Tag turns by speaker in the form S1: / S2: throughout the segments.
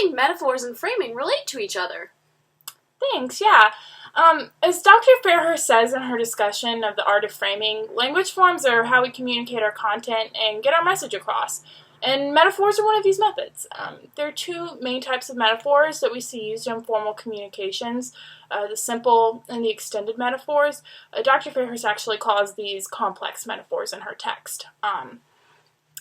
S1: think metaphors and framing relate to each other?
S2: Thanks, yeah. As Dr. Fairhurst says in her discussion of the art of framing, language forms are how we communicate our content and get our message across. And metaphors are one of these methods. There are two main types of metaphors that we see used in formal communications, the simple and the extended metaphors. Dr. Fairhurst actually calls these complex metaphors in her text.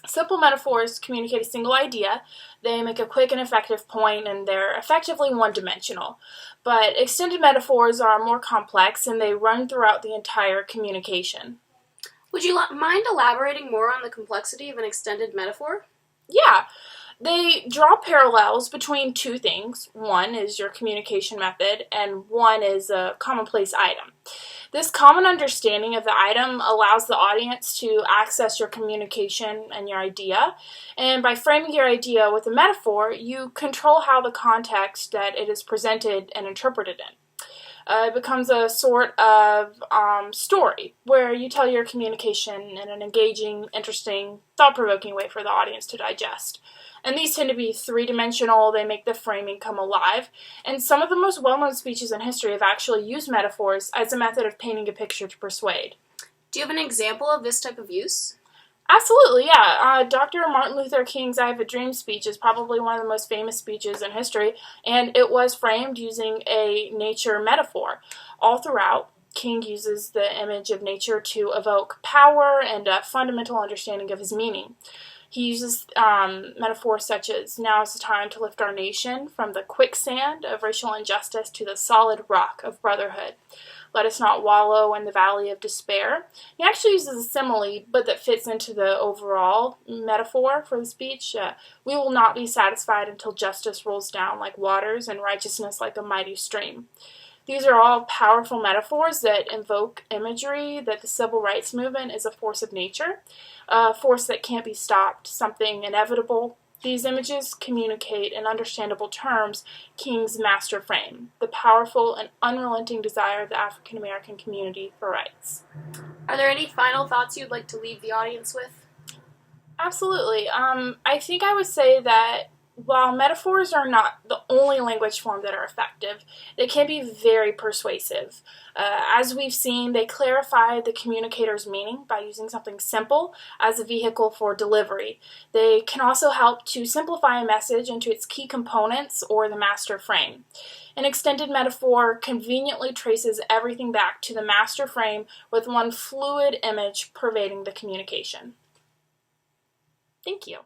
S2: Simple metaphors communicate a single idea. They make a quick and effective point, and they're effectively one-dimensional. But extended metaphors are more complex, and they run throughout the entire communication.
S1: Would you mind elaborating more on the complexity of an extended metaphor?
S2: Yeah. They draw parallels between two things. One is your communication method, and one is a commonplace item. This common understanding of the item allows the audience to access your communication and your idea, and by framing your idea with a metaphor, you control how the context that it is presented and interpreted in. It becomes a sort of story where you tell your communication in an engaging, interesting, thought-provoking way for the audience to digest. And these tend to be three-dimensional. They make the framing come alive. And some of the most well-known speeches in history have actually used metaphors as a method of painting a picture to persuade.
S1: Do you have an example of this type of use?
S2: Absolutely, yeah. Dr. Martin Luther King's I Have a Dream speech is probably one of the most famous speeches in history, and it was framed using a nature metaphor. All throughout, King uses the image of nature to evoke power and a fundamental understanding of his meaning. He uses metaphors such as, now is the time to lift our nation from the quicksand of racial injustice to the solid rock of brotherhood. Let us not wallow in the valley of despair. He actually uses a simile, but that fits into the overall metaphor for the speech. We will not be satisfied until justice rolls down like waters and righteousness like a mighty stream. These are all powerful metaphors that invoke imagery that the civil rights movement is a force of nature, a force that can't be stopped, something inevitable. These images communicate in understandable terms King's master frame, the powerful and unrelenting desire of the African American community for rights.
S1: Are there any final thoughts you'd like to leave the audience with?
S2: Absolutely. I think I would say that while metaphors are not the only language form that are effective, they can be very persuasive. As we've seen, they clarify the communicator's meaning by using something simple as a vehicle for delivery. They can also help to simplify a message into its key components or the master frame. An extended metaphor conveniently traces everything back to the master frame with one fluid image pervading the communication. Thank you.